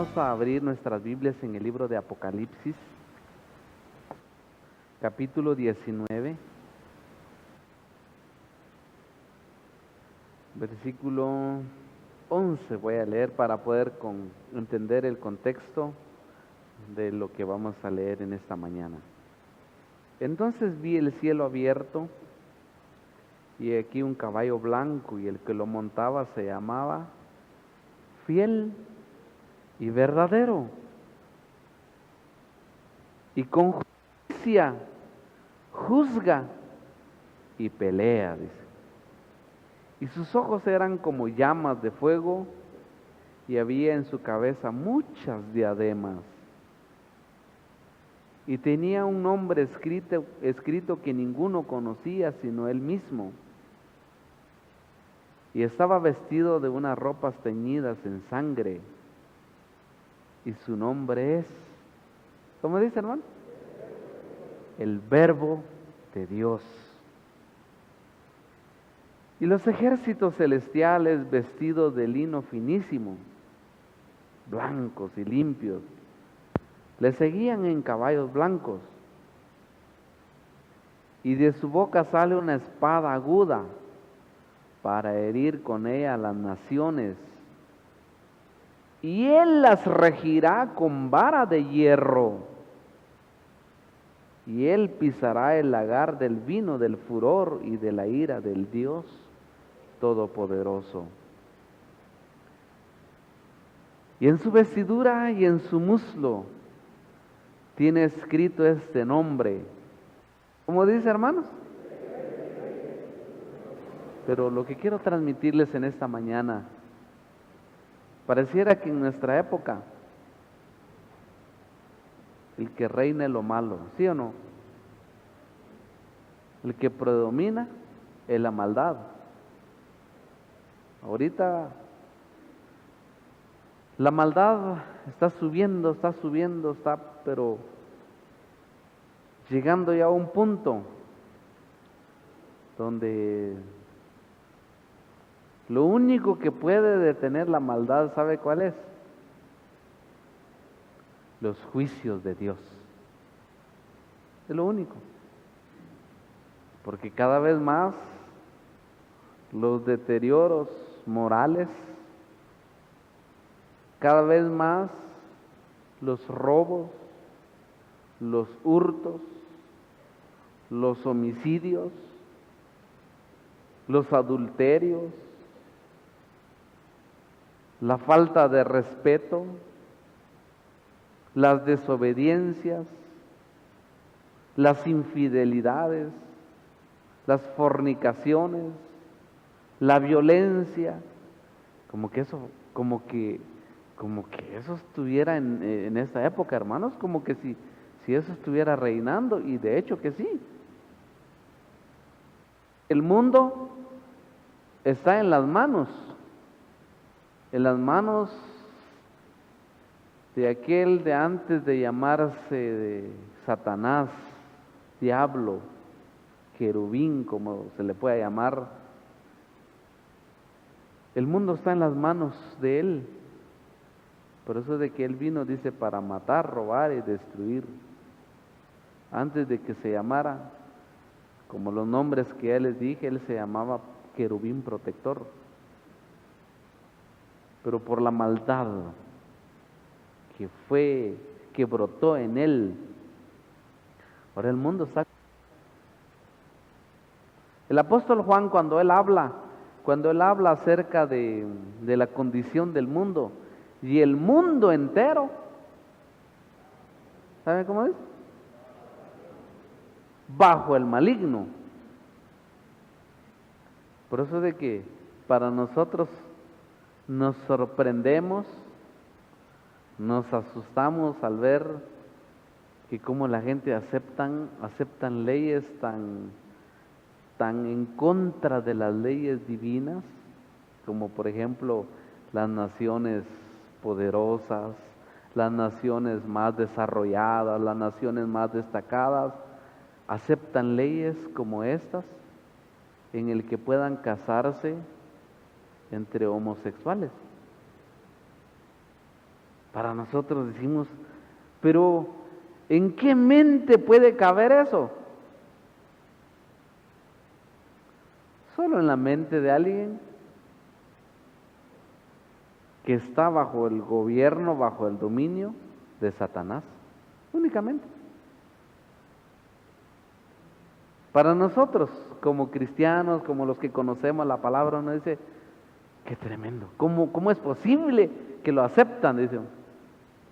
Vamos a abrir nuestras Biblias en el libro de Apocalipsis, capítulo 19, versículo 11. Voy a leer para poder entender el contexto de lo que vamos a leer en esta mañana. Entonces vi el cielo abierto y aquí un caballo blanco, y el que lo montaba se llamaba Fiel y Verdadero, y con justicia juzga y pelea, dice. Y sus ojos eran como llamas de fuego, y había en su cabeza muchas diademas. Y tenía un nombre escrito que ninguno conocía sino él mismo. Y estaba vestido de unas ropas teñidas en sangre. Y su nombre es, ¿cómo dice, hermano? El Verbo de Dios. Y los ejércitos celestiales, vestidos de lino finísimo, blancos y limpios, le seguían en caballos blancos. Y de su boca sale una espada aguda para herir con ella a las naciones. Y él las regirá con vara de hierro. Y él pisará el lagar del vino del furor y de la ira del Dios Todopoderoso. Y en su vestidura y en su muslo tiene escrito este nombre. ¿Cómo dice, hermanos? Pero lo que quiero transmitirles en esta mañana, pareciera que en nuestra época el que reina es lo malo, ¿sí o no? El que predomina es la maldad. Ahorita la maldad está subiendo, está pero llegando ya a un punto donde lo único que puede detener la maldad, ¿sabe cuál es? Los juicios de Dios. Es lo único. Porque cada vez más los deterioros morales, cada vez más los robos, los hurtos, los homicidios, los adulterios, la falta de respeto, las desobediencias, las infidelidades, las fornicaciones, la violencia, como que eso estuviera en esta época, hermanos, como que si eso estuviera reinando, y de hecho que sí. El mundo está en las manos de aquel de antes de llamarse de Satanás, diablo, querubín, como se le pueda llamar. El mundo está en las manos de él. Por eso de que él vino, dice, para matar, robar y destruir. Antes de que se llamara, como los nombres que ya les dije, él se llamaba querubín protector. Pero por la maldad que brotó en él, ahora el mundo está. El apóstol Juan, cuando él habla acerca de la condición del mundo, y el mundo entero, ¿sabe cómo es? Bajo el maligno. Por eso de que para nosotros nos sorprendemos, nos asustamos al ver que como la gente aceptan leyes tan en contra de las leyes divinas, como por ejemplo las naciones poderosas, las naciones más desarrolladas, las naciones más destacadas, aceptan leyes como estas en el que puedan casarse entre homosexuales. Para nosotros decimos, pero ¿en qué mente puede caber eso? Solo en la mente de alguien que está bajo el gobierno, bajo el dominio de Satanás, únicamente. Para nosotros, como cristianos, como los que conocemos la palabra, uno dice, qué tremendo, ¿cómo es posible que lo aceptan? Dicen.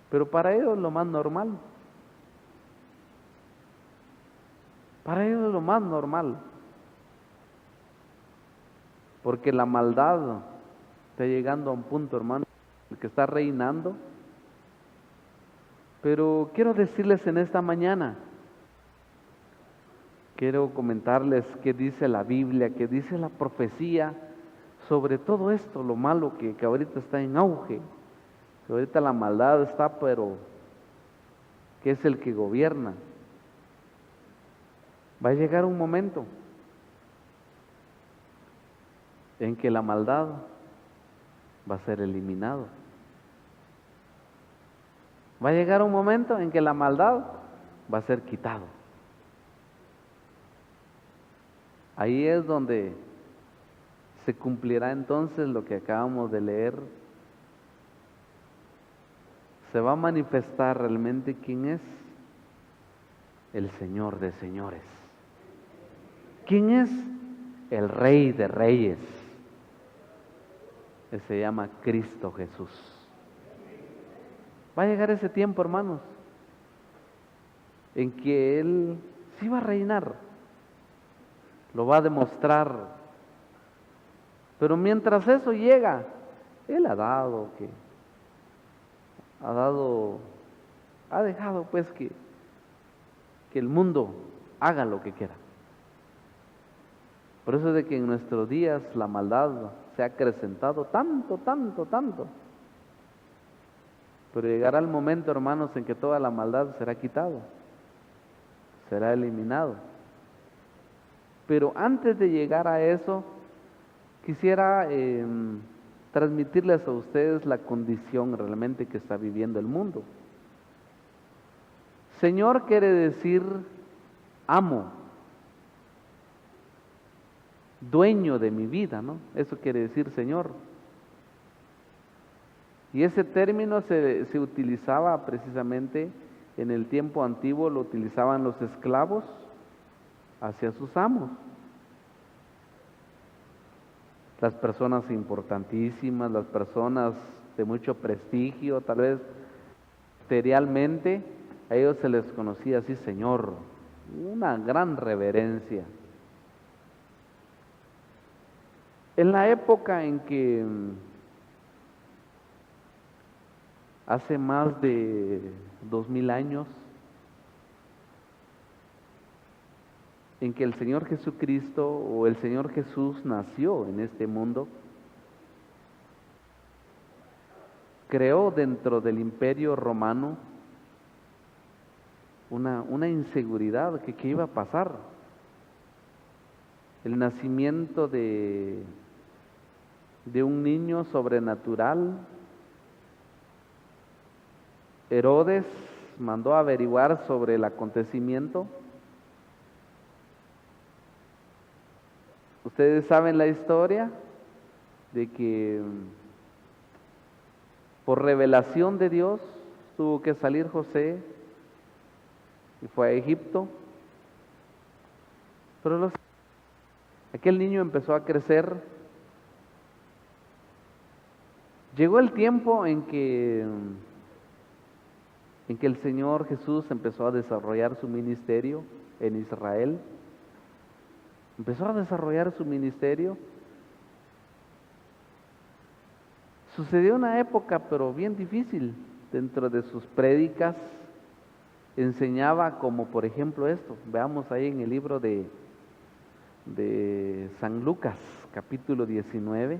Pero para ellos es lo más normal. Para ellos es lo más normal. Porque la maldad está llegando a un punto, hermano, que está reinando. Pero quiero decirles en esta mañana, quiero comentarles qué dice la Biblia, qué dice la profecía sobre todo esto, lo malo que ahorita está en auge, que ahorita la maldad está, pero que es el que gobierna. Va a llegar un momento en que la maldad va a ser eliminado. Va a llegar un momento en que la maldad va a ser quitado. Ahí es donde se cumplirá entonces lo que acabamos de leer. Se va a manifestar realmente quién es el Señor de señores. ¿Quién es el Rey de reyes? Que se llama Cristo Jesús. Va a llegar ese tiempo, hermanos, en que Él sí va a reinar, lo va a demostrar. Pero mientras eso llega, Él ha dejado pues que el mundo haga lo que quiera. Por eso es de que en nuestros días la maldad se ha acrecentado tanto. Pero llegará el momento, hermanos, en que toda la maldad será quitado, será eliminado. Pero antes de llegar a eso, quisiera transmitirles a ustedes la condición realmente que está viviendo el mundo. Señor quiere decir amo, dueño de mi vida, ¿no? Eso quiere decir Señor. Y ese término se utilizaba precisamente en el tiempo antiguo, lo utilizaban los esclavos hacia sus amos. Las personas importantísimas, las personas de mucho prestigio, tal vez materialmente, a ellos se les conocía así Señor, una gran reverencia. En la época en que hace más de 2000 años, en que el Señor Jesucristo o el Señor Jesús nació en este mundo, creó dentro del Imperio Romano una inseguridad que iba a pasar. El nacimiento de un niño sobrenatural. Herodes mandó a averiguar sobre el acontecimiento. Ustedes saben la historia de que por revelación de Dios tuvo que salir José y fue a Egipto. Pero aquel niño empezó a crecer. Llegó el tiempo en que el Señor Jesús empezó a desarrollar su ministerio en Israel. Empezó a desarrollar su ministerio. Sucedió una época, pero bien difícil. Dentro de sus prédicas enseñaba como por ejemplo esto. Veamos ahí en el libro de San Lucas, capítulo 19.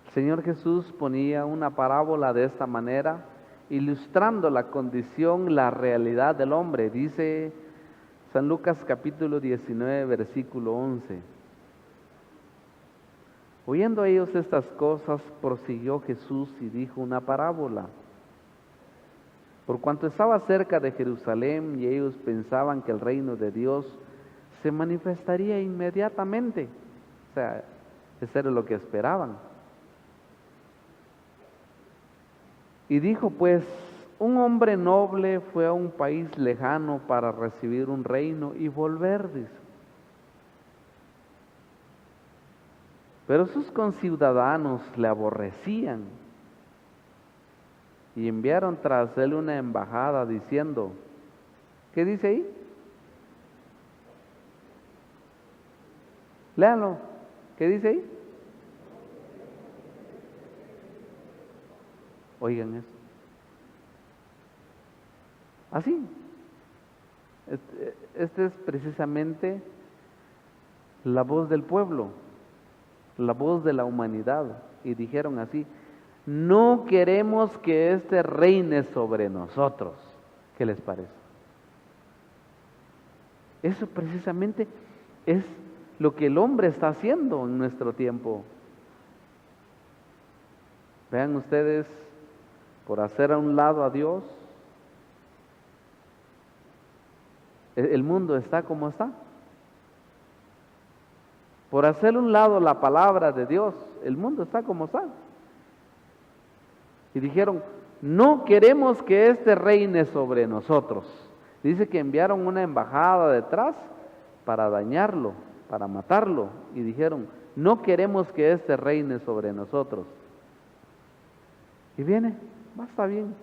El Señor Jesús ponía una parábola de esta manera, ilustrando la condición, la realidad del hombre. Dice San Lucas capítulo 19, versículo 11. Oyendo ellos estas cosas, prosiguió Jesús y dijo una parábola. Por cuanto estaba cerca de Jerusalén y ellos pensaban que el reino de Dios se manifestaría inmediatamente. O sea, eso era lo que esperaban. Y dijo pues, un hombre noble fue a un país lejano para recibir un reino y volver, dice. Pero sus conciudadanos le aborrecían y enviaron tras él una embajada diciendo, ¿qué dice ahí? Léanlo, ¿qué dice ahí? Oigan eso. Así. Este es precisamente la voz del pueblo, la voz de la humanidad. Y dijeron así, no queremos que éste reine sobre nosotros. ¿Qué les parece? Eso precisamente es lo que el hombre está haciendo en nuestro tiempo. Vean ustedes, por hacer a un lado a Dios, el mundo está como está. Por hacer a un lado la palabra de Dios, el mundo está como está. Y dijeron, no queremos que éste reine sobre nosotros. Dice que enviaron una embajada detrás para dañarlo, para matarlo. Y dijeron, no queremos que éste reine sobre nosotros. Y viene, está bien.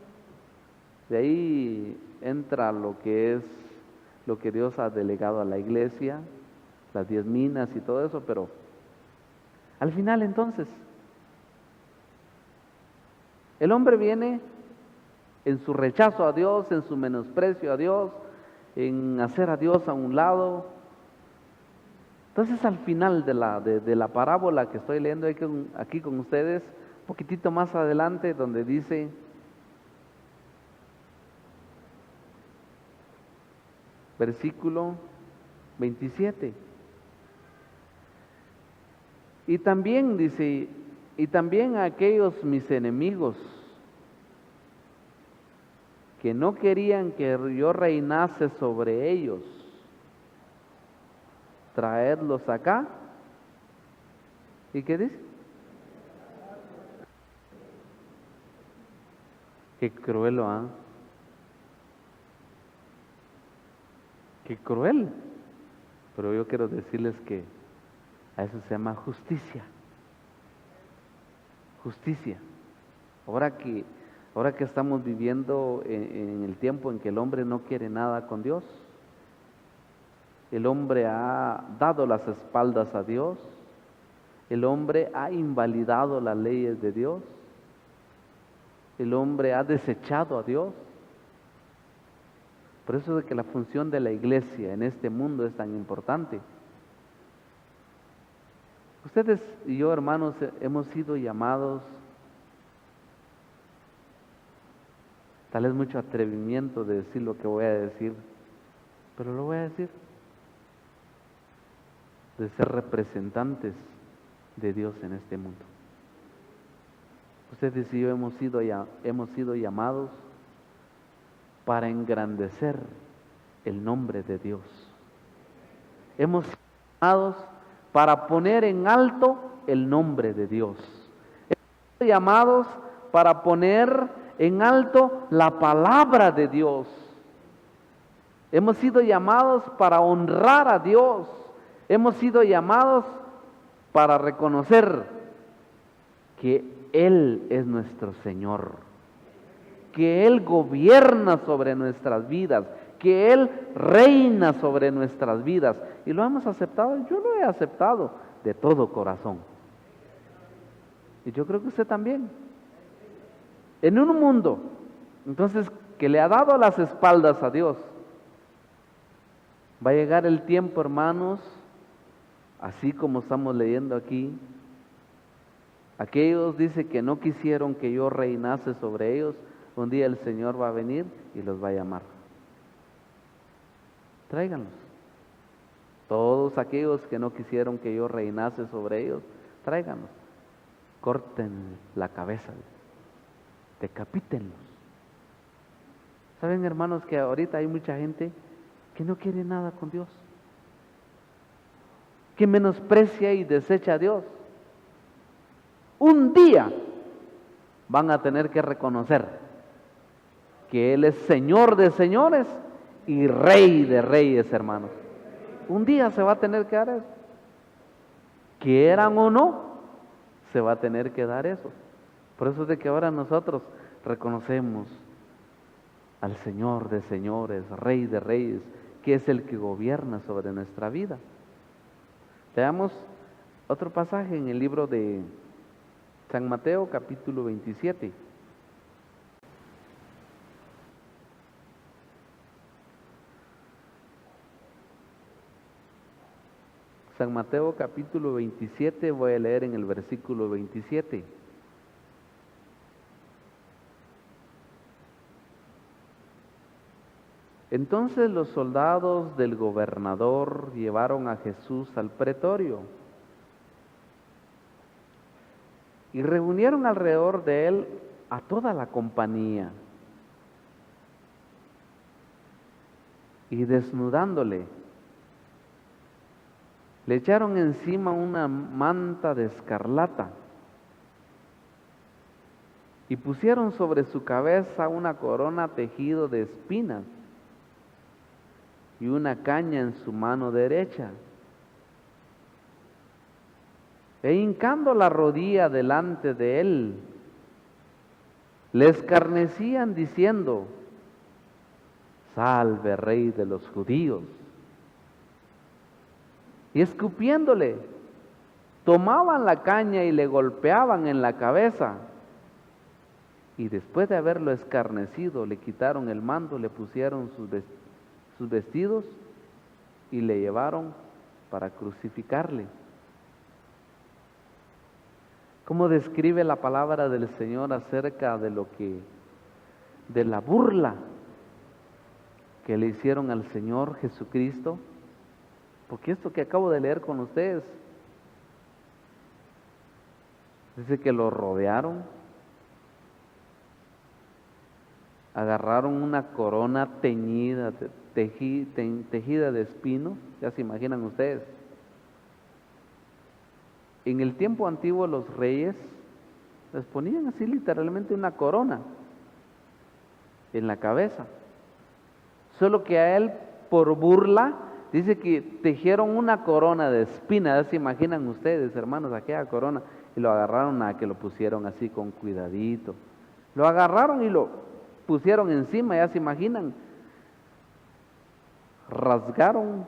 De ahí entra lo que es lo que Dios ha delegado a la iglesia, las 10 minas y todo eso, pero al final entonces, el hombre viene en su rechazo a Dios, en su menosprecio a Dios, en hacer a Dios a un lado. Entonces al final de la parábola que estoy leyendo aquí con ustedes, un poquitito más adelante, donde dice, versículo 27. Y también dice, y también a aquellos mis enemigos que no querían que yo reinase sobre ellos, traedlos acá. ¿Y qué dice? Qué cruel lo han. Qué cruel. Pero yo quiero decirles que a eso se llama justicia. Justicia. Ahora que estamos viviendo en el tiempo en que el hombre no quiere nada con Dios, el hombre ha dado las espaldas a Dios, el hombre ha invalidado las leyes de Dios, el hombre ha desechado a Dios. Por eso es que la función de la iglesia en este mundo es tan importante. Ustedes y yo, hermanos, hemos sido llamados, tal vez mucho atrevimiento de decir lo que voy a decir, pero lo voy a decir, de ser representantes de Dios en este mundo. Ustedes y yo hemos sido llamados para engrandecer el nombre de Dios. Hemos sido llamados para poner en alto el nombre de Dios. Hemos sido llamados para poner en alto la palabra de Dios. Hemos sido llamados para honrar a Dios. Hemos sido llamados para reconocer que Él es nuestro Señor, que Él gobierna sobre nuestras vidas, que Él reina sobre nuestras vidas. Y lo hemos aceptado, yo lo he aceptado de todo corazón. Y yo creo que usted también. En un mundo, entonces, que le ha dado las espaldas a Dios, va a llegar el tiempo, hermanos, así como estamos leyendo aquí, aquellos dice que no quisieron que yo reinase sobre ellos, un día el Señor va a venir y los va a llamar. Tráiganlos. Todos aquellos que no quisieron que yo reinase sobre ellos, tráiganlos, corten la cabeza, decapítenlos. ¿Saben, hermanos, que ahorita hay mucha gente que no quiere nada con Dios, que menosprecia y desecha a Dios? Un día van a tener que reconocer que Él es Señor de señores y Rey de reyes, hermanos. Un día se va a tener que dar eso. Quieran o no, se va a tener que dar eso. Por eso es de que ahora nosotros reconocemos al Señor de señores, Rey de reyes, que es el que gobierna sobre nuestra vida. Leamos otro pasaje en el libro de San Mateo, capítulo 27. San Mateo, capítulo 27, voy a leer en el versículo 27. Entonces los soldados del gobernador llevaron a Jesús al pretorio y reunieron alrededor de él a toda la compañía, y desnudándole, le echaron encima una manta de escarlata y pusieron sobre su cabeza una corona tejido de espinas y una caña en su mano derecha. E hincando la rodilla delante de él, le escarnecían diciendo: Salve, Rey de los judíos. Y escupiéndole, tomaban la caña y le golpeaban en la cabeza. Y después de haberlo escarnecido, le quitaron el manto, le pusieron sus vestidos y le llevaron para crucificarle. ¿Cómo describe la palabra del Señor acerca de la burla que le hicieron al Señor Jesucristo? Porque esto que acabo de leer con ustedes, dice que lo rodearon, agarraron una corona teñida, tejida de espinos, ya se imaginan ustedes. En el tiempo antiguo los reyes les ponían así literalmente una corona en la cabeza, solo que a él, por burla, dice que tejieron una corona de espinas. Ya se imaginan ustedes, hermanos, aquella corona, y lo agarraron a que lo pusieron así con cuidadito, lo agarraron y lo pusieron encima, ya se imaginan, rasgaron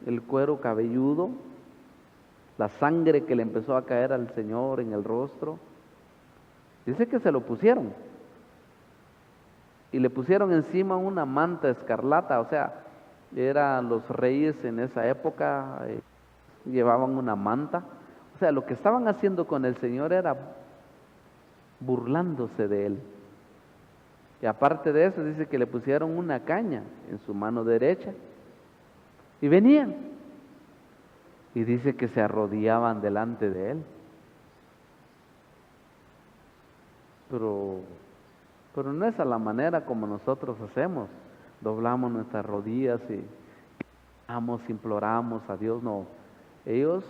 el cuero cabelludo, la sangre que le empezó a caer al Señor en el rostro. Dice que se lo pusieron y le pusieron encima una manta escarlata. O sea, los reyes en esa época llevaban una manta. O sea, lo que estaban haciendo con el Señor era burlándose de él. Y aparte de eso, dice que le pusieron una caña en su mano derecha y venían. Y dice que se arrodillaban delante de él. Pero no es a la manera como nosotros hacemos. Doblamos nuestras rodillas y imploramos a Dios. No, ellos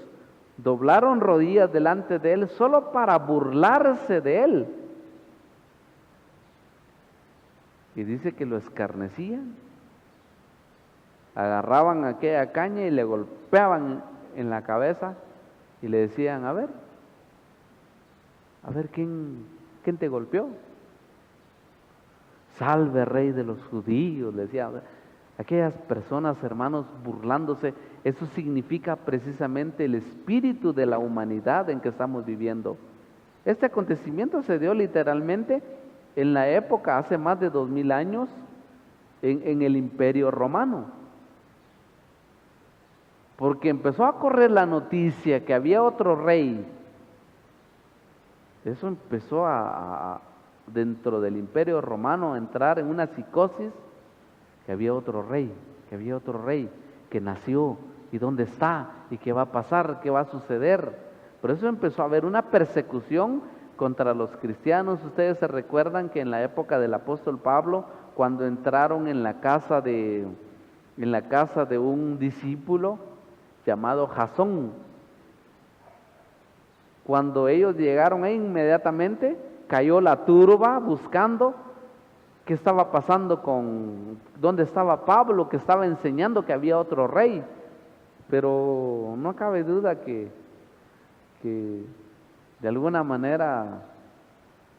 doblaron rodillas delante de él solo para burlarse de él. Y dice que lo escarnecían, agarraban aquella caña y le golpeaban en la cabeza y le decían: a ver quién te golpeó. Salve, Rey de los judíos, le decía. Aquellas personas, hermanos, burlándose. Eso significa precisamente el espíritu de la humanidad en que estamos viviendo. Este acontecimiento se dio literalmente en la época, hace más de 2000 años, en el Imperio Romano. Porque empezó a correr la noticia que había otro rey. Eso empezó dentro del Imperio Romano a entrar en una psicosis, que había otro rey, que nació, y dónde está, y qué va a pasar, qué va a suceder. Por eso empezó a haber una persecución contra los cristianos. Ustedes se recuerdan que en la época del apóstol Pablo, cuando entraron en la casa de un discípulo llamado Jasón, cuando ellos llegaron ahí, inmediatamente cayó la turba buscando qué estaba pasando dónde estaba Pablo, que estaba enseñando que había otro rey. Pero no cabe duda que de alguna manera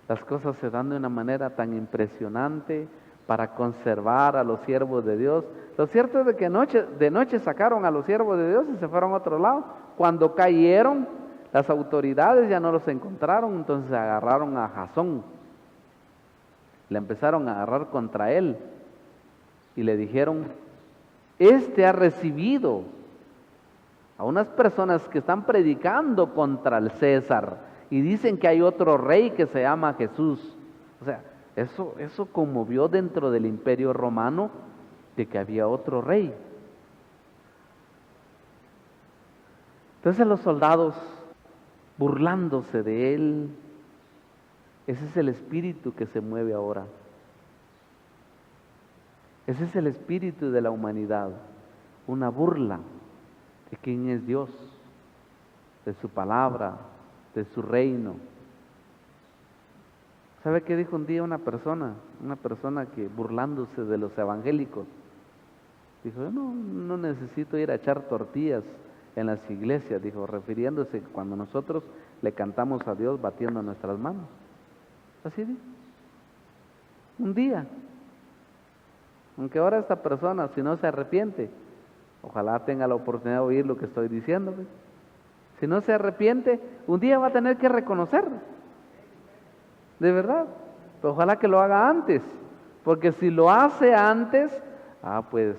las cosas se dan de una manera tan impresionante para conservar a los siervos de Dios. Lo cierto es de que de noche sacaron a los siervos de Dios y se fueron a otro lado. Cuando cayeron, las autoridades ya no los encontraron, entonces agarraron a Jasón. Le empezaron a agarrar contra él y le dijeron: este ha recibido a unas personas que están predicando contra el César y dicen que hay otro rey que se llama Jesús. O sea, eso conmovió dentro del Imperio Romano de que había otro rey. Entonces los soldados, burlándose de él, ese es el espíritu que se mueve ahora. Ese es el espíritu de la humanidad, una burla de quién es Dios, de su palabra, de su reino. ¿Sabe qué dijo un día una persona que burlándose de los evangélicos? Dijo: yo no necesito ir a echar tortillas en las iglesias, dijo, refiriéndose cuando nosotros le cantamos a Dios batiendo nuestras manos. Así dijo. Un día. Aunque ahora esta persona, si no se arrepiente, ojalá tenga la oportunidad de oír lo que estoy diciendo, ¿ves? Si no se arrepiente, un día va a tener que reconocer. De verdad. Pero ojalá que lo haga antes. Porque si lo hace antes, pues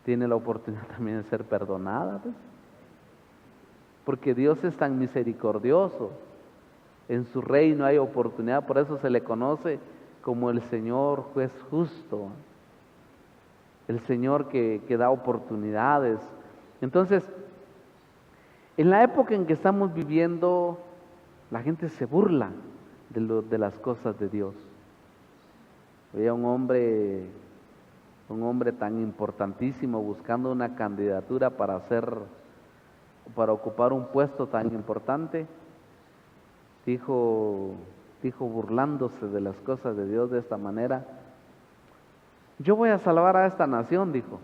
tiene la oportunidad también de ser perdonada, ¿ves? Porque Dios es tan misericordioso. En su reino hay oportunidad, por eso se le conoce como el Señor juez justo, el Señor que da oportunidades. Entonces, en la época en que estamos viviendo, la gente se burla de las cosas de Dios. Había un hombre tan importantísimo buscando una candidatura para ocupar un puesto tan importante. Dijo burlándose de las cosas de Dios de esta manera: yo voy a salvar a esta nación, dijo.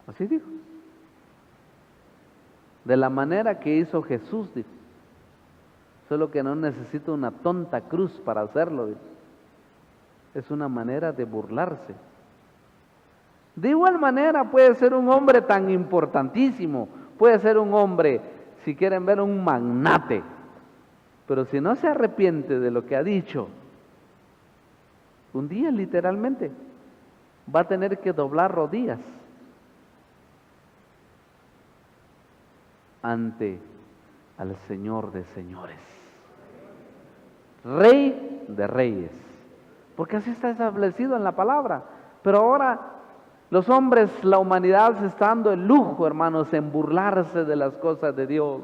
Así dijo. De la manera que hizo Jesús, dijo. Solo que no necesito una tonta cruz para hacerlo, dijo. Es una manera de burlarse. De igual manera puede ser un hombre tan importantísimo, puede ser un hombre, si quieren ver, un magnate, pero si no se arrepiente de lo que ha dicho, un día literalmente va a tener que doblar rodillas ante al Señor de señores, Rey de reyes, porque así está establecido en la palabra. Pero ahora los hombres, la humanidad se está dando el lujo, hermanos, en burlarse de las cosas de Dios,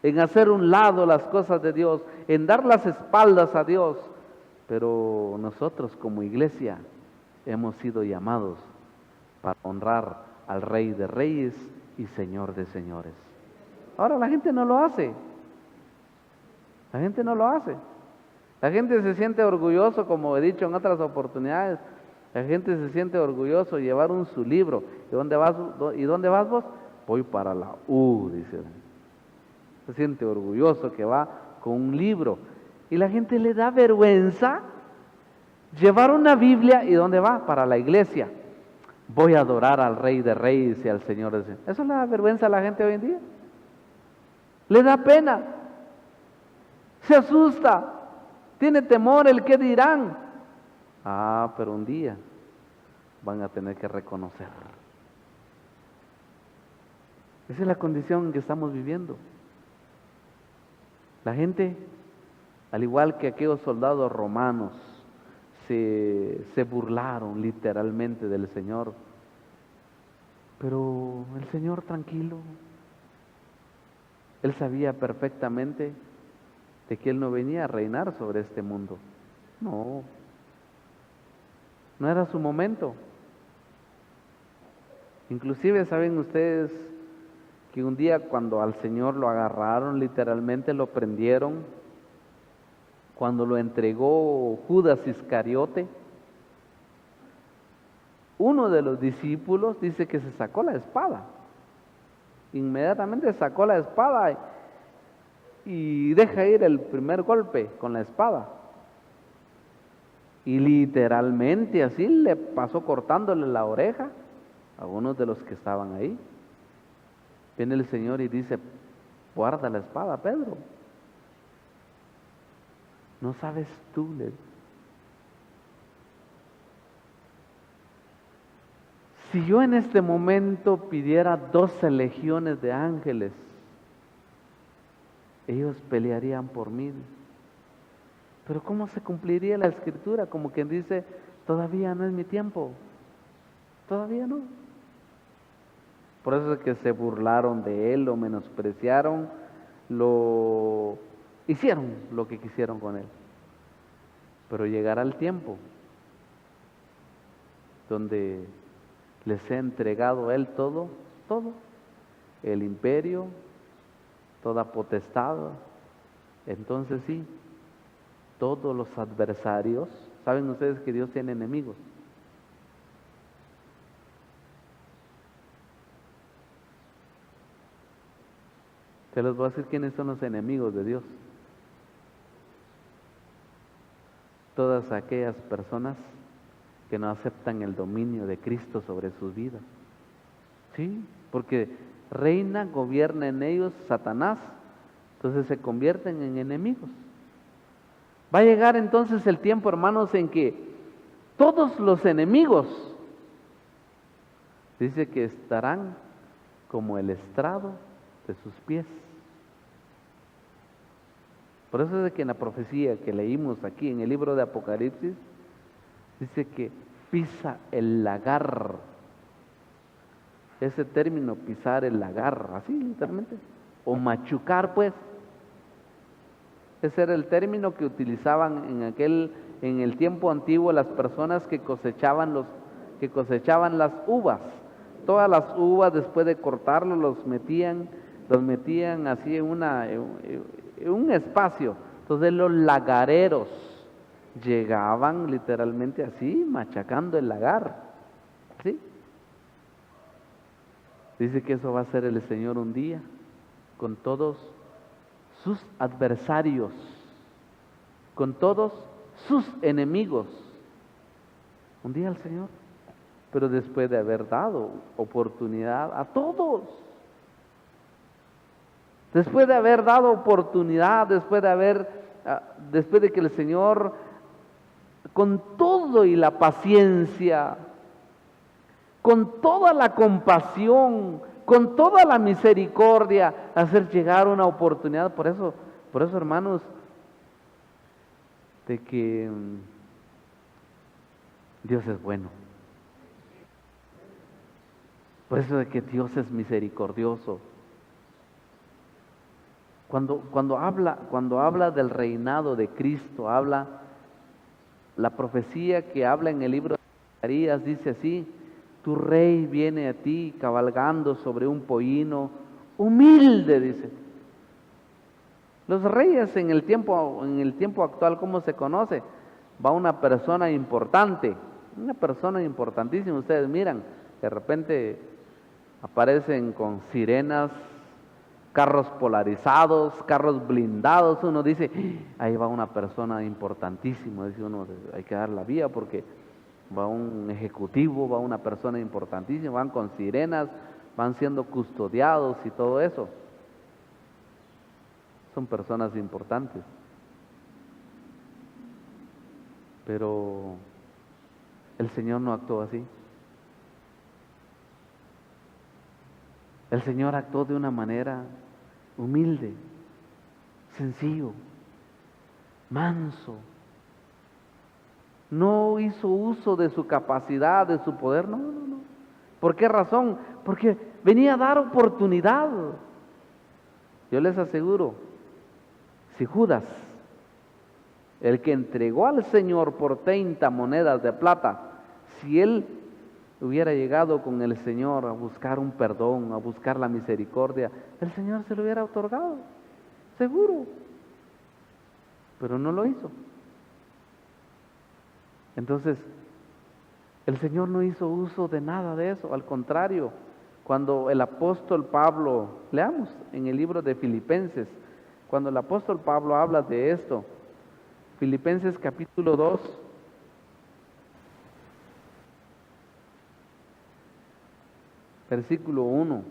en hacer un lado las cosas de Dios, en dar las espaldas a Dios. Pero nosotros como iglesia hemos sido llamados para honrar al Rey de reyes y Señor de señores. Ahora la gente no lo hace. La gente no lo hace. La gente se siente orgulloso, como he dicho en otras oportunidades. La gente se siente orgulloso de llevar su libro. ¿Y dónde vas vos? Voy para la U, dice. Se siente orgulloso que va con un libro. Y la gente le da vergüenza llevar una Biblia. ¿Y dónde va? Para la iglesia. Voy a adorar al Rey de Reyes y al Señor de Señores. ¿Eso le da vergüenza a la gente hoy en día? Le da pena. Se asusta. Tiene temor el qué dirán. Pero un día van a tener que reconocer. Esa es la condición en que estamos viviendo. La gente, al igual que aquellos soldados romanos, se burlaron literalmente del Señor. Pero el Señor tranquilo, Él sabía perfectamente de que Él no venía a reinar sobre este mundo. No, no era su momento. Inclusive saben ustedes que un día cuando al Señor lo agarraron, literalmente lo prendieron, cuando lo entregó Judas Iscariote, uno de los discípulos dice que se sacó la espada. Inmediatamente sacó la espada y deja ir el primer golpe con la espada. Y literalmente así le pasó cortándole la oreja a uno de los que estaban ahí. Viene el Señor y dice: guarda la espada, Pedro. No sabes tú, le dice. Si yo en este momento pidiera 12 legiones de ángeles, ellos pelearían por mí. Pero ¿cómo se cumpliría la escritura? Como quien dice: todavía no es mi tiempo, todavía no. Por eso es que se burlaron de él, lo menospreciaron, lo hicieron lo que quisieron con él. Pero llegará el tiempo donde les he entregado a él todo, todo, el imperio, toda potestad. Entonces sí, todos los adversarios, saben ustedes que Dios tiene enemigos. Se les voy a decir quiénes son los enemigos de Dios. Todas aquellas personas que no aceptan el dominio de Cristo sobre sus vidas. Sí, porque reina, gobierna en ellos Satanás, entonces se convierten en enemigos. Va a llegar entonces el tiempo, hermanos, en que todos los enemigos, dice que estarán como el estrado de sus pies. Por eso es de que en la profecía que leímos aquí en el libro de Apocalipsis, dice que pisa el lagar. Ese término, pisar el lagar, así literalmente, o machucar, pues. Ese era el término que utilizaban en el tiempo antiguo las personas que cosechaban las uvas. Todas las uvas, después de cortarlo, los metían así en un espacio. Entonces los lagareros llegaban literalmente así, machacando el lagar, ¿sí? Dice que eso va a hacer el Señor un día con todos sus adversarios, con todos sus enemigos. Un día el Señor, pero después de haber dado oportunidad a todos. Después de haber dado oportunidad, después de que el Señor, con todo y la paciencia, con toda la compasión, con toda la misericordia, hacer llegar una oportunidad. Por eso, hermanos, de que Dios es bueno. Por eso de que Dios es misericordioso. Cuando habla del reinado de Cristo, habla la profecía que habla en el libro de Zacarías, dice así: tu rey viene a ti cabalgando sobre un pollino humilde, dice. Los reyes en el tiempo actual, ¿cómo se conoce? Va una persona importante, una persona importantísima. Ustedes miran, de repente aparecen con sirenas, carros polarizados, carros blindados. Uno dice: ahí va una persona importantísima. Dice uno: hay que dar la vía porque va un ejecutivo, va una persona importantísima. Van con sirenas, van siendo custodiados y todo eso. Son personas importantes. Pero el Señor no actuó así. El Señor actuó de una manera humilde, sencillo, manso. No hizo uso de su capacidad, de su poder, no. ¿Por qué razón? Porque venía a dar oportunidad. Yo les aseguro, si Judas, el que entregó al Señor por 30 monedas de plata, si él hubiera llegado con el Señor a buscar un perdón, a buscar la misericordia, el Señor se lo hubiera otorgado, seguro, pero no lo hizo. Entonces, el Señor no hizo uso de nada de eso, al contrario, cuando el apóstol Pablo, leamos en el libro de Filipenses, cuando el apóstol Pablo habla de esto, Filipenses capítulo 2, versículo 1.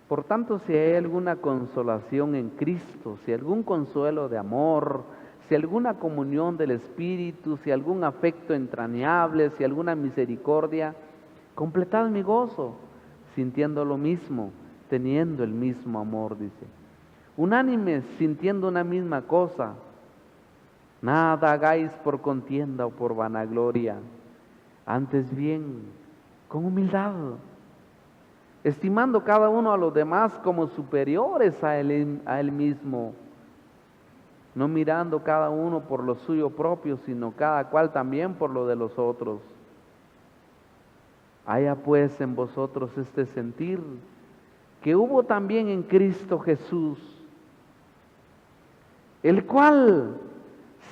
Por tanto, si hay alguna consolación en Cristo, si algún consuelo de amor, si alguna comunión del Espíritu, si algún afecto entrañable, si alguna misericordia, completad mi gozo, sintiendo lo mismo, teniendo el mismo amor, dice. Unánimes, sintiendo una misma cosa. Nada hagáis por contienda o por vanagloria, antes bien, con humildad, estimando cada uno a los demás como superiores a él mismo, no mirando cada uno por lo suyo propio, sino cada cual también por lo de los otros. Haya pues en vosotros este sentir que hubo también en Cristo Jesús, el cual,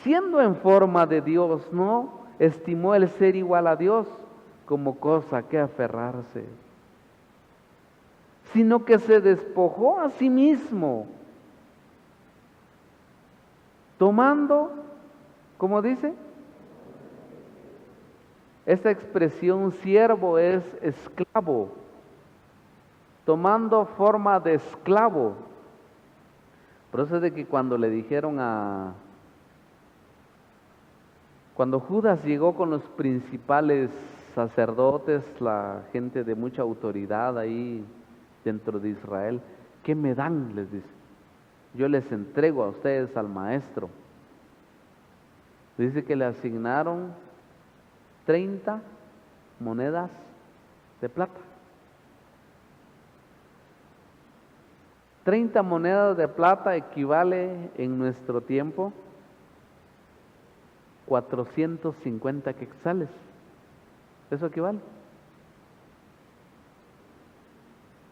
siendo en forma de Dios, no estimó el ser igual a Dios como cosa que aferrarse, sino que se despojó a sí mismo, tomando, ¿cómo dice? Esta expresión siervo es esclavo, tomando forma de esclavo. Por eso es de que cuando le dijeron cuando Judas llegó con los principales sacerdotes, la gente de mucha autoridad ahí dentro de Israel, ¿qué me dan?, les dice. Yo les entrego a ustedes al maestro. Dice que le asignaron 30 monedas de plata. 30 monedas de plata equivale en nuestro tiempo 450 quetzales. ¿Eso equivale?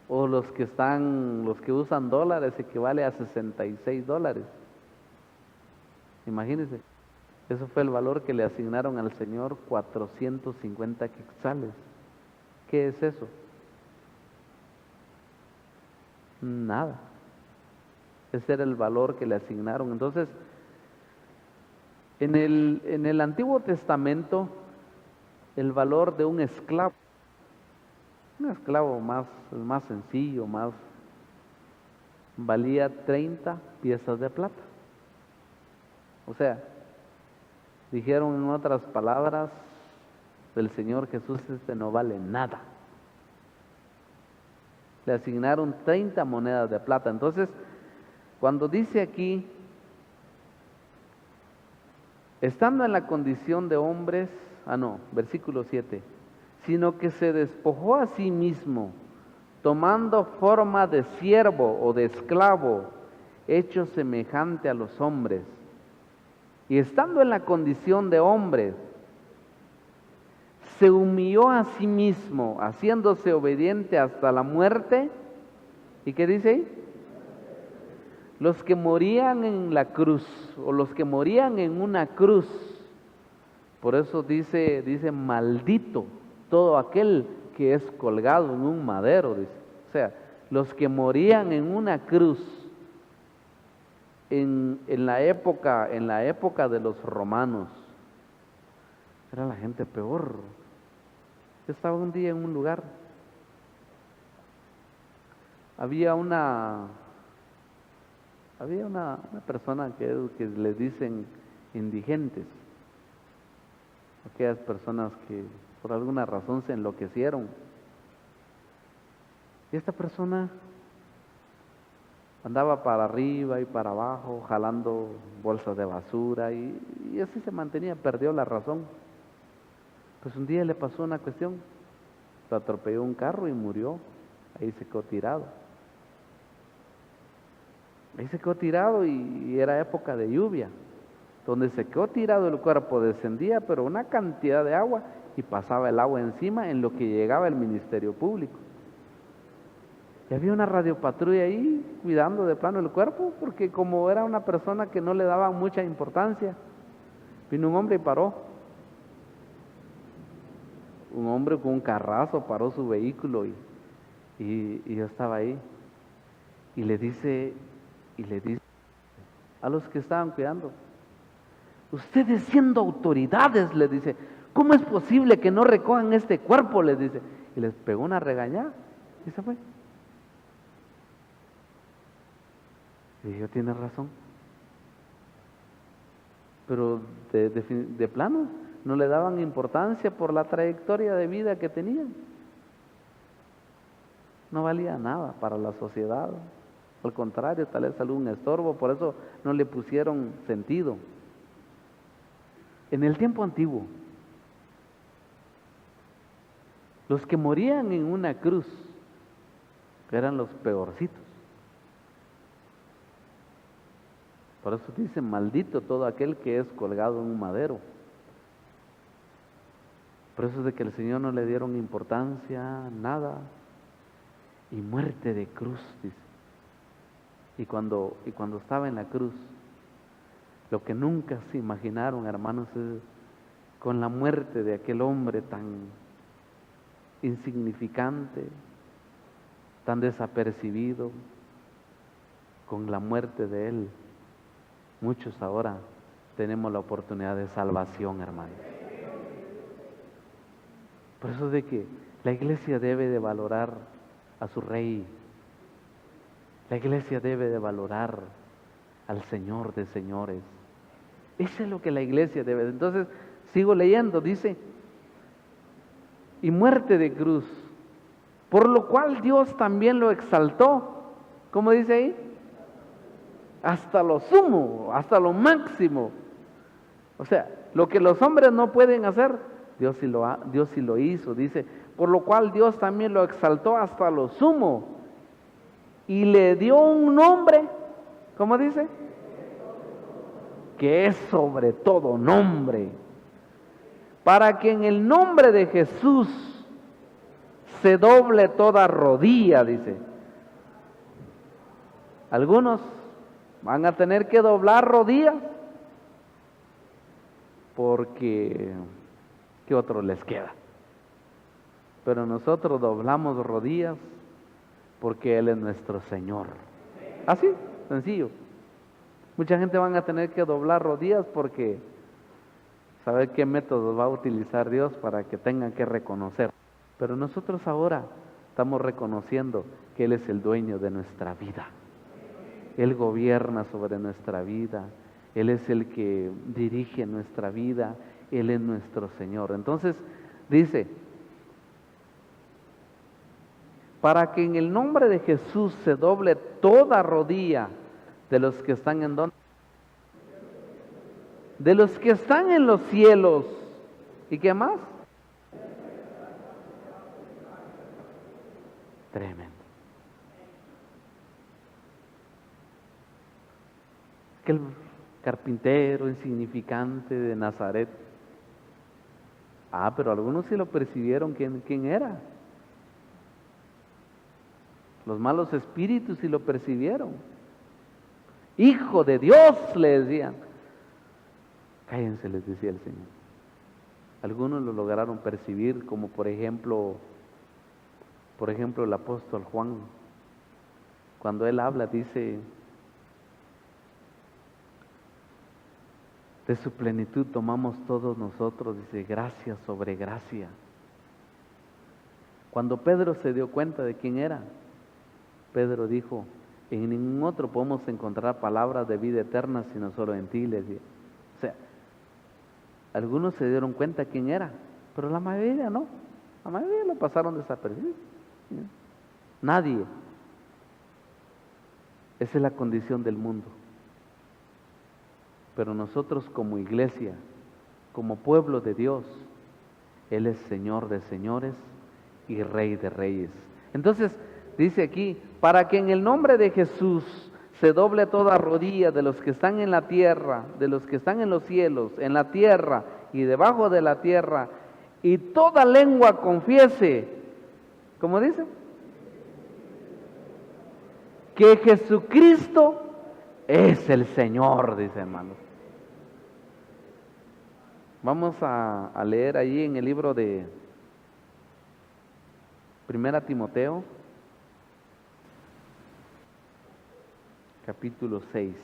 O los que usan dólares, equivale a 66 dólares. Imagínense, eso fue el valor que le asignaron al Señor, 450 quetzales. ¿Qué es eso? Nada. Ese era el valor que le asignaron. Entonces, en el Antiguo Testamento, el valor de un esclavo más sencillo, valía 30 piezas de plata. O sea, dijeron en otras palabras del Señor Jesús, este no vale nada. Le asignaron 30 monedas de plata. Entonces, cuando dice aquí, estando en la condición de hombres, versículo 7, sino que se despojó a sí mismo, tomando forma de siervo o de esclavo, hecho semejante a los hombres, y estando en la condición de hombre, se humilló a sí mismo, haciéndose obediente hasta la muerte. ¿Y qué dice ahí? Los que morían en la cruz, o los que morían en una cruz, por eso dice maldito todo aquel que es colgado en un madero, dice. O sea, los que morían en una cruz en la época de los romanos, era la gente peor. Yo estaba un día en un lugar, había una persona que les dicen indigentes, aquellas personas que por alguna razón se enloquecieron. Y esta persona andaba para arriba y para abajo, jalando bolsas de basura y así se mantenía, perdió la razón. Pues un día le pasó una cuestión. Lo atropelló un carro y murió. Ahí se quedó tirado. Ahí se quedó tirado y era época de lluvia. Donde se quedó tirado el cuerpo descendía, pero una cantidad de agua y pasaba el agua encima en lo que llegaba el Ministerio Público. Y había una radiopatrulla ahí cuidando de plano el cuerpo, porque como era una persona que no le daba mucha importancia, vino un hombre y paró. Un hombre con un carrazo paró su vehículo y yo estaba ahí. Y le dice a los que estaban cuidando, ustedes siendo autoridades, le dice, ¿cómo es posible que no recojan este cuerpo? Les dice. Y les pegó una regañada y se fue. Y yo, tiene razón. Pero de plano no le daban importancia por la trayectoria de vida que tenían. No valía nada para la sociedad. Al contrario, tal vez salió un estorbo, por eso no le pusieron sentido. En el tiempo antiguo, los que morían en una cruz eran los peorcitos. Por eso dice, maldito todo aquel que es colgado en un madero. Por eso es de que al Señor no le dieron importancia, nada. Y muerte de cruz, dice. Y cuando estaba en la cruz, lo que nunca se imaginaron, hermanos, es con la muerte de aquel hombre tan insignificante, tan desapercibido, con la muerte de él, muchos ahora tenemos la oportunidad de salvación, hermanos. Por eso es de que la iglesia debe de valorar a su rey. La iglesia debe de valorar al Señor de señores. Eso es lo que la iglesia debe. Entonces, sigo leyendo, dice, y muerte de cruz, por lo cual Dios también lo exaltó. ¿Cómo dice ahí? Hasta lo sumo, hasta lo máximo. O sea, lo que los hombres no pueden hacer, Dios sí lo hizo. Dice, por lo cual Dios también lo exaltó hasta lo sumo y le dio un nombre, ¿cómo dice? Que es sobre todo nombre, para que en el nombre de Jesús se doble toda rodilla, dice. Algunos van a tener que doblar rodillas porque ¿qué otro les queda? Pero nosotros doblamos rodillas porque Él es nuestro Señor. Así, sencillo. Mucha gente van a tener que doblar rodillas porque saber qué métodos va a utilizar Dios para que tengan que reconocer. Pero nosotros ahora estamos reconociendo que Él es el dueño de nuestra vida. Él gobierna sobre nuestra vida. Él es el que dirige nuestra vida. Él es nuestro Señor. Entonces, dice, para que en el nombre de Jesús se doble toda rodilla de los que están en donde, de los que están en los cielos. ¿Y qué más? Tremendo. Aquel carpintero insignificante de Nazaret. Pero algunos sí lo percibieron quién era. Los malos espíritus sí lo percibieron. Hijo de Dios, le decían. Cállense, les decía el Señor. Algunos lo lograron percibir, como por ejemplo el apóstol Juan. Cuando él habla, dice, de su plenitud tomamos todos nosotros, dice, gracia sobre gracia. Cuando Pedro se dio cuenta de quién era, Pedro dijo, en ningún otro podemos encontrar palabras de vida eterna, sino solo en ti, le decía. O sea, algunos se dieron cuenta quién era, pero la mayoría no. La mayoría lo pasaron desapercibido. Nadie. Esa es la condición del mundo. Pero nosotros como iglesia, como pueblo de Dios, Él es Señor de señores y Rey de Reyes. Entonces, dice aquí, para que en el nombre de Jesús se doble toda rodilla de los que están en la tierra, de los que están en los cielos, en la tierra y debajo de la tierra, y toda lengua confiese, ¿cómo dice? Que Jesucristo es el Señor, dice, hermanos. Vamos a leer ahí en el libro de Primera Timoteo, capítulo 6,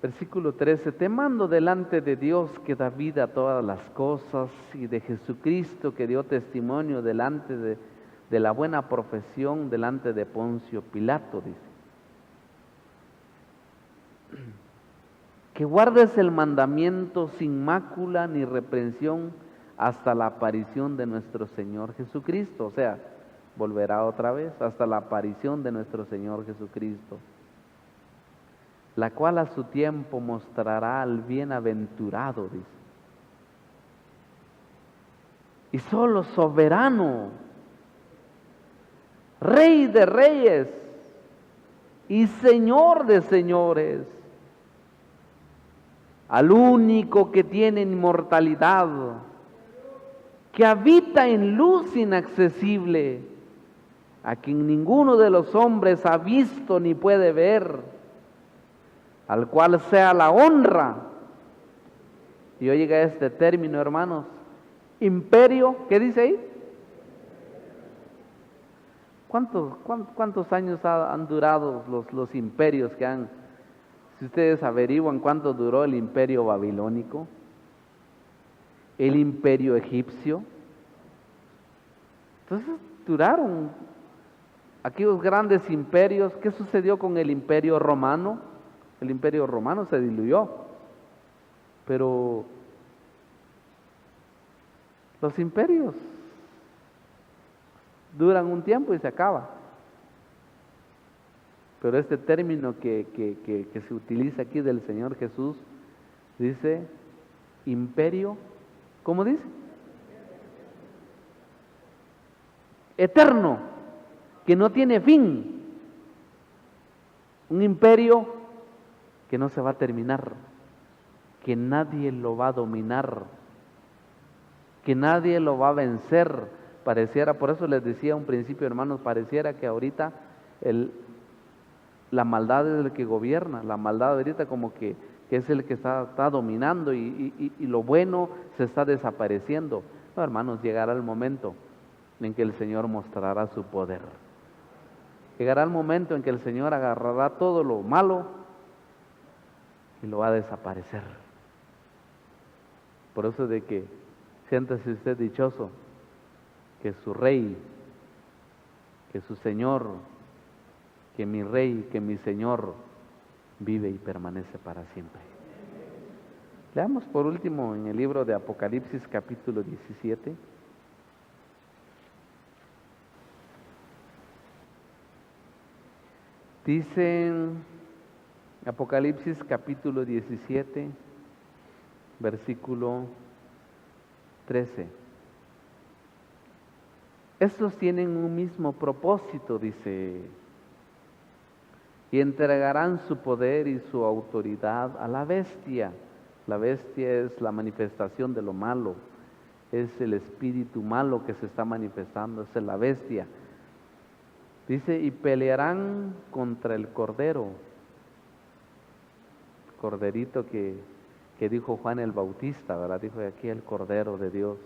versículo 13. Te mando delante de Dios que da vida a todas las cosas y de Jesucristo que dio testimonio delante de la buena profesión delante de Poncio Pilato, dice. Que guardes el mandamiento sin mácula ni reprensión hasta la aparición de nuestro Señor Jesucristo. O sea, volverá otra vez hasta la aparición de nuestro Señor Jesucristo, la cual a su tiempo mostrará al bienaventurado, dice. Y solo soberano, Rey de reyes y Señor de señores, al único que tiene inmortalidad, que habita en luz inaccesible, a quien ninguno de los hombres ha visto ni puede ver, al cual sea la honra. Y hoy llega este término, hermanos, imperio, ¿qué dice ahí? ¿Cuántos años han durado los imperios que han? Si ustedes averiguan cuánto duró el imperio babilónico, el imperio egipcio, entonces duraron aquellos grandes imperios. ¿Qué sucedió con el imperio romano? El imperio romano se diluyó, pero los imperios duran un tiempo y se acaba. Pero este término que se utiliza aquí del Señor Jesús, dice imperio, ¿cómo dice? Eterno, que no tiene fin. Un imperio que no se va a terminar, que nadie lo va a dominar, que nadie lo va a vencer. Pareciera, por eso les decía un principio, hermanos, pareciera que ahorita la maldad es el que gobierna, la maldad ahorita como que es el que está dominando y lo bueno se está desapareciendo. No, hermanos, llegará el momento en que el Señor mostrará su poder. Llegará el momento en que el Señor agarrará todo lo malo y lo va a desaparecer. Por eso de que siéntase usted dichoso, que su Rey, que su Señor, que mi Rey, que mi Señor vive y permanece para siempre. Leamos por último en el libro de Apocalipsis capítulo 17. Dice Apocalipsis capítulo 17, versículo 13. Estos tienen un mismo propósito, dice, y entregarán su poder y su autoridad a la bestia. La bestia es la manifestación de lo malo, es el espíritu malo que se está manifestando, es la bestia. Dice, y pelearán contra el Cordero, corderito que dijo Juan el Bautista, ¿verdad? Dijo aquí el Cordero de Dios.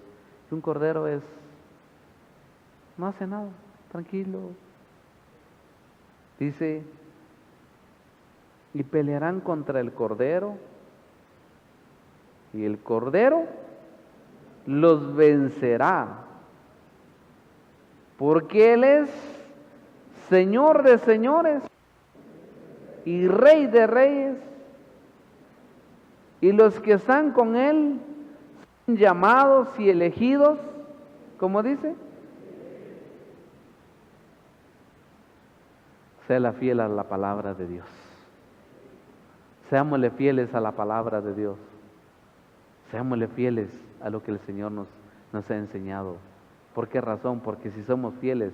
Y un cordero no hace nada, tranquilo. Dice, y pelearán contra el Cordero, y el Cordero los vencerá, porque Él es Señor de señores y Rey de reyes, y los que están con Él son llamados y elegidos, ¿cómo dice? Sea fiel a la palabra de Dios. Seámosle fieles a la palabra de Dios. Seámosle fieles a lo que el Señor nos ha enseñado. ¿Por qué razón? Porque si somos fieles,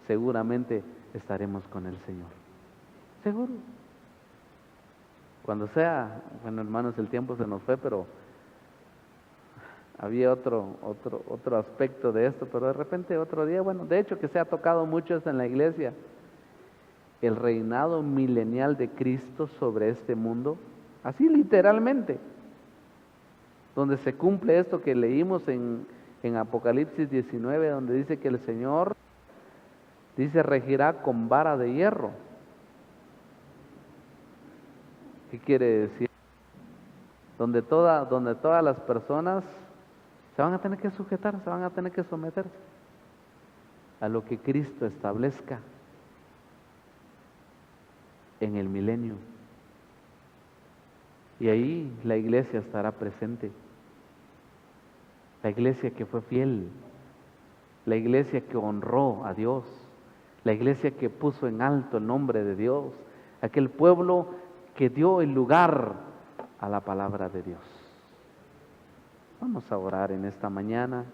seguramente estaremos con el Señor. Seguro. Cuando sea, bueno, hermanos, el tiempo se nos fue, pero había otro aspecto de esto, pero de repente otro día, bueno, de hecho que se ha tocado mucho esto en la iglesia, el reinado milenial de Cristo sobre este mundo, así literalmente, donde se cumple esto que leímos en Apocalipsis 19, donde dice que el Señor, dice, regirá con vara de hierro. ¿Qué quiere decir? Donde todas las personas se van a tener que sujetar, se van a tener que someter a lo que Cristo establezca en el milenio. Y ahí la iglesia estará presente. La iglesia que fue fiel, la iglesia que honró a Dios, la iglesia que puso en alto el nombre de Dios, aquel pueblo que dio el lugar a la palabra de Dios. Vamos a orar en esta mañana.